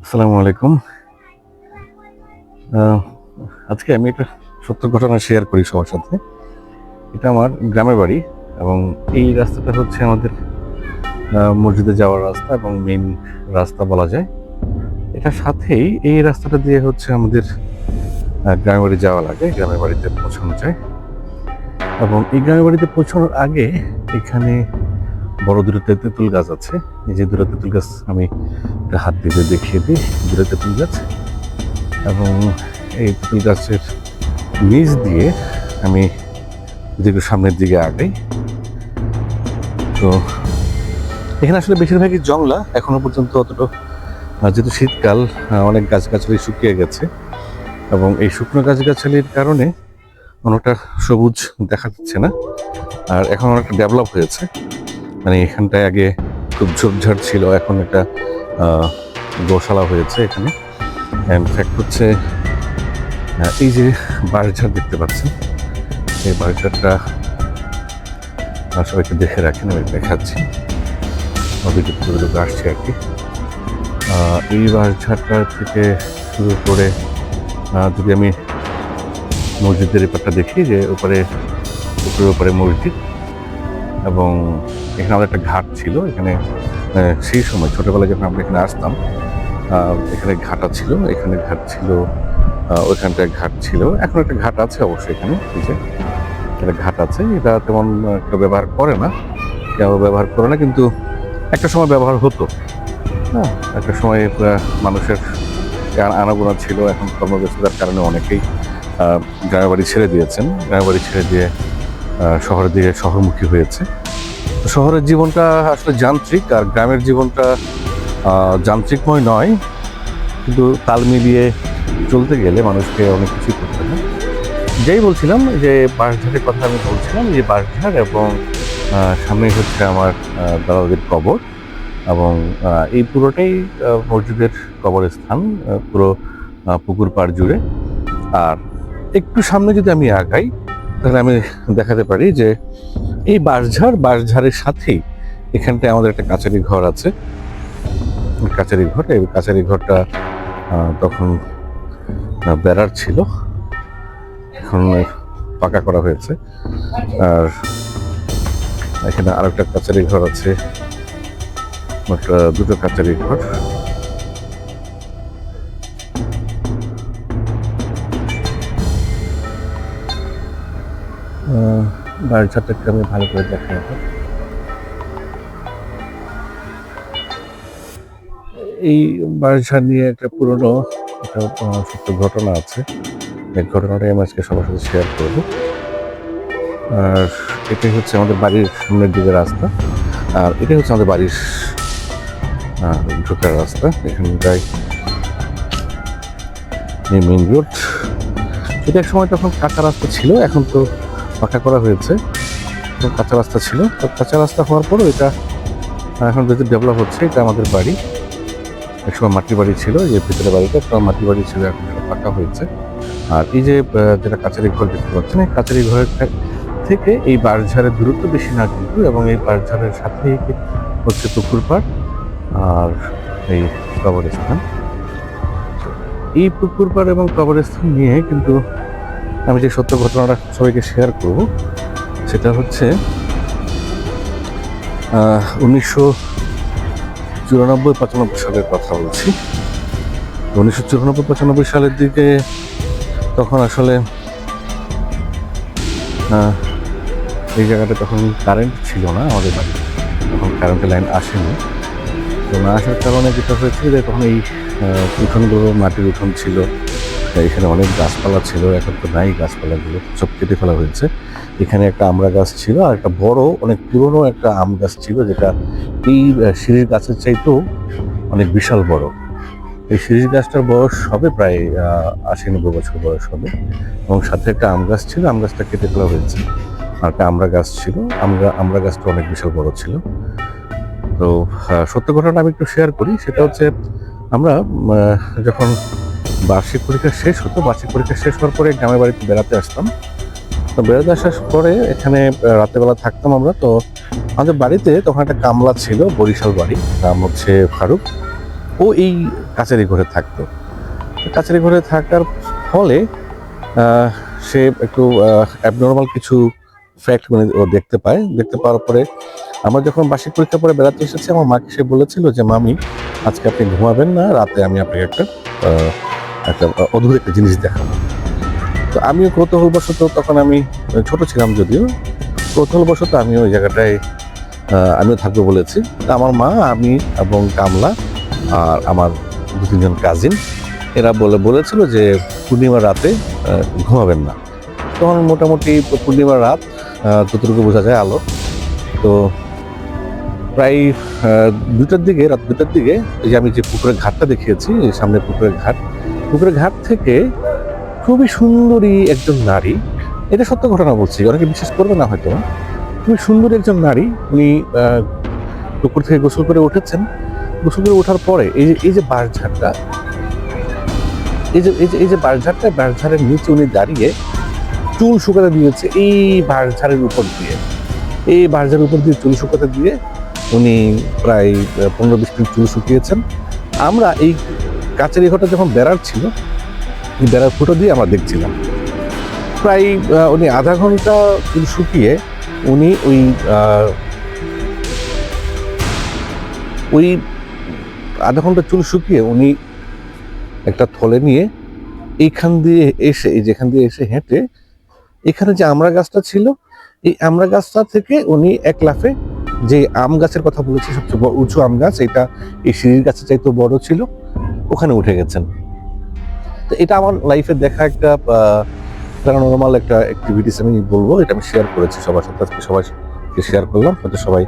আসসালামু আলাইকুম। আহ, আজকে আমি একটা সত্য ঘটনা শেয়ার করি সবার সাথে। এটা আমার গ্রামের বাড়ি এবং এই রাস্তাটা হচ্ছে আমাদের মসজিদে যাওয়ার রাস্তা এবং মেইন রাস্তা বলা যায়। এটার সাথেই এই রাস্তাটা দিয়ে হচ্ছে আমাদের গ্রামের বাড়ি যাওয়া লাগে, গ্রামের বাড়িতে পৌঁছানো যায়। এবং এই গ্রামের বাড়িতে পৌঁছানোর আগে এখানে বড় দুটো তেঁতুল গাছ আছে। এই যে দুটো তেঁতুল গাছ আমি একটা হাত দিয়ে দেখিয়ে দিই, দুটো তেঁতুল গাছ। এবং এই তেঁতুল গাছের নিচ দিয়ে আমি যদি একটু সামনের দিকে আগাই, তো এখানে আসলে বেশিরভাগই জংলা এখনো পর্যন্ত অতটা, যেহেতু শীতকাল, অনেক গাছগাছালি শুকিয়ে গেছে এবং এই শুকনো গাছগাছালির কারণে অনেকটা সবুজ দেখা যাচ্ছে না। আর এখন অনেকটা ডেভেলপ হয়েছে, মানে এখানটায় আগে খুব ঝোপঝাড় ছিল, এখন একটা গোশালা হয়েছে এখানে। ইনফ্যাক্ট হচ্ছে এই যে বাঁশঝাড় দেখতে পাচ্ছেন, এই বাঁশঝাড়টা সবাইকে দেখে রাখেন, আমি দেখাচ্ছি, আসছে আর কি। এই বাঁশঝাড়টা থেকে শুরু করে যদি আমি মসজিদের ব্যাপারটা দেখি, যে উপরের উপরে মসজিদ, এবং এখানে আমাদের একটা ঘাট ছিল। এখানে সেই সময় ছোটবেলায় যখন আমরা এখানে আসতাম, এখানে ঘাটা ছিল, এখানে ঘাট ছিল, ওইখানটায় ঘাট ছিল, এখন একটা ঘাট আছে অবশ্যই এখানে, এই যে একটা ঘাট আছে। এটা তেমন কেউ ব্যবহার করে না, কিন্তু একটা সময় ব্যবহার হতো। হ্যাঁ, একটা সময় মানুষের আনাগোনা ছিল। এখন কর্মব্যস্ততার কারণে অনেকেই গ্রামের বাড়ি ছেড়ে দিয়েছেন, গ্রামের বাড়ি ছেড়ে দিয়ে শহরের দিকে শহরমুখী হয়েছে। শহরের জীবনটা আসলে যান্ত্রিক, আর গ্রামের জীবনটা যান্ত্রিকময় নয়, কিন্তু তাল মিলিয়ে চলতে গেলে মানুষকে অনেক কিছুই করতে হয়। যেই বলছিলাম যে বাঁশঝাড়ের কথা আমি বলছিলাম, যে বাঁশঝাড় এবং সামনে হচ্ছে আমার দাদাদের কবর, এবং এই পুরোটাই মসজিদের কবরস্থান, পুরো পুকুর পাড় জুড়ে। আর একটু সামনে যদি আমি আগাই, তাহলে আমি দেখাতে পারি যে এই বাঁশঝাড়ের সাথেই এখানটায় আমাদের একটা কাচারি ঘর আছে। কাচারি ঘর, এই কাচারি ঘরটা তখন বেড়ার ছিল, এখন পাকা করা হয়েছে। আর এখানে আরেকটা কাচারি ঘর আছে, দুটো কাচারি ঘর। বাড়িটাকে আমি ভালো করে দেখাই। এই বাড়িটা নিয়ে একটা পুরনো একটা সত্য ঘটনা আছে, এই ঘটনাটাই আমি আজকে সবার সাথে শেয়ার করবো। আর এটাই হচ্ছে আমাদের বাড়ির সামনের দিকে রাস্তা, আর এটাই হচ্ছে আমাদের বাড়ির ঢোকার রাস্তা। এখানটায় মেইন রোড। এটা এক সময় তখন কাঁচা রাস্তা ছিল, এখন তো পাকা করা হয়েছে। কাঁচা রাস্তা ছিল, তো কাঁচা রাস্তা হওয়ার পরও এটা এখন যেহেতু ডেভেলপ হচ্ছে, এটা আমাদের বাড়ি। একসময় মাটির বাড়ি ছিল, এই যে ভিতরে বাড়িটা মাটির বাড়ি ছিল, এখন সেটা পাকা হয়েছে। আর এই যে যেটা কাচারি ঘর দেখতে পাচ্ছেন, এই কাচারি ঘরের থেকে এই বাঁশঝাড়ের দূরত্ব বেশি না কিন্তু, এবং এই বাঁশঝাড়ের সাথে হচ্ছে পুকুর পাড় আর এই কবরস্থান। এই পুকুর পাড় এবং কবরস্থান নিয়ে কিন্তু আমি যে সত্য ঘটনাটা সবাইকে শেয়ার করব, সেটা হচ্ছে 1994-95 সালের কথা বলছি। 1994-95 সালের দিকে তখন আসলে এই জায়গাটা তখন কারেন্ট ছিল না আমাদের বাড়িতে, তখন কারেন্টের লাইন আসেনি। তো না আসার কারণে যেটা হয়েছে যে তখন এই উঠোনগুলো মাটির উঠোন ছিল, এখানে অনেক গাছপালা ছিল, এখন তো নাই, গাছপালাগুলো সব কেটে ফেলা হয়েছে। এখানে একটা আমড়া গাছ ছিল, আর একটা বড় অনেক পুরনো একটা আম গাছ ছিল, যেটা এই শিরীষ গাছের চাইতেও অনেক বিশাল বড়। এই শিরীষ গাছটার বয়স হবে প্রায় 80-90 বছর বয়স হবে, এবং সাথে একটা আম গাছ ছিল, আম গাছটা কেটে ফেলা হয়েছে। আর একটা আমড়া গাছ ছিল, আমড়া গাছটা অনেক বিশাল বড় ছিল। তো সত্য ঘটনা আমি একটু শেয়ার করি, সেটা হচ্ছে আমরা যখন বার্ষিক পরীক্ষা শেষ হতো, বার্ষিক পরীক্ষা শেষ হওয়ার পরে গ্রামের বাড়িতে বেড়াতে আসতাম। তো বেড়াতে আসার পরে এখানে রাতেরবেলা থাকতাম আমরা। তো আমাদের বাড়িতে তখন একটা কামলা ছিল, বরিশাল বাড়ি, নাম হচ্ছে ফারুক। ও এই কাচারি ঘরে থাকতো। কাচারি ঘরে থাকার ফলে সে একটু অ্যাবনর্মাল কিছু ফ্যাক্ট মানে ও দেখতে পায়। দেখতে পাওয়ার পরে আমরা যখন বার্ষিক পরীক্ষা পরে বেড়াতে এসেছি, আমার মাকে সে বলেছিল যে মামি, আজকে আপনি ঘুমাবেন না, রাতে আমি আপনাকে একটা অদ্ভুত একটা জিনিস দেখাবো। তো আমিও কৌতূহলবশত, তখন আমি ছোট ছিলাম যদিও, কৌতূহলবশত আমি ওই জায়গাটায় আমিও থাকবো বলেছি। আমার মা, আমি এবং কামলা আর আমার 2-3 জন কাজিন এরা বলেছিল যে পূর্ণিমার রাতে ঘুমাবেন না। তখন মোটামুটি পূর্ণিমার রাত, যতটুকু বোঝা যায় আলো, তো প্রায় 2টার দিকে, রাত 2টার দিকে এই যে আমি যে পুকুরের ঘাটটা দেখিয়েছি, সামনে পুকুরের ঘাট থেকে খুবই সুন্দরী একজন নারী, এটা সত্য ঘটনা বলছি, অনেকে বিশ্বাস করবে না হয়তো, খুবই সুন্দরী একজন নারী, উনি পুকুর থেকে গোসল করে উঠেছেন। গোসল করে ওঠার পরে এই যে বাঁশঝাড়টা, এই যে বাঁশঝাড়ের নিচে উনি দাঁড়িয়ে চুল শুকাতে দিয়েছে। এই বাঁশঝাড়ের উপর দিয়ে চুল শুকাতে দিয়ে উনি প্রায় 15-20 মিনিট চুল শুকিয়েছেন। আমরা এই কাচারি ঘরটা যখন বেড়ার ছিল, এই বেড়ার ফুটো দিয়ে আমরা দেখছিলাম। প্রায় উনি আধা ঘন্টা চুল শুকিয়ে উনি ওই আধা ঘন্টা চুল শুকিয়ে উনি একটা থলে নিয়ে এইখান দিয়ে এসে, যেখান দিয়ে এসে হেঁটে, এখানে যে আমড়া গাছটা ছিল, এই আমড়া গাছটা থেকে উনি এক লাফে, যে আম গাছের কথা বলেছি সবচেয়ে উঁচু আম গাছ, এটা এই সিঁড়ির গাছের চাইতে বড় ছিল, ওখানে উঠে গেছেন। তো এটা আমার লাইফে দেখা একটা প্যারানরমাল একটা অ্যাক্টিভিটিস আমি বলবো, এটা আমি শেয়ার করেছি সবার সাথে, আজকে সবাইকে শেয়ার করলাম। হয়তো সবাই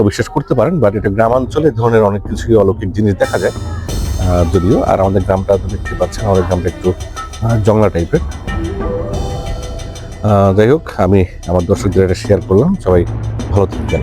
অবিশ্বাস করতে পারেন, বাট এটা গ্রামাঞ্চলে ধরনের অনেক কিছুই অলৌকিক জিনিস দেখা যায় যদিও। আর আমাদের গ্রামটা তো দেখতে পাচ্ছেন, আমাদের গ্রামটা একটু জংলা টাইপের। যাই হোক, আমি আমার দর্শকদের এটা শেয়ার করলাম। সবাই ভালো থাকবেন।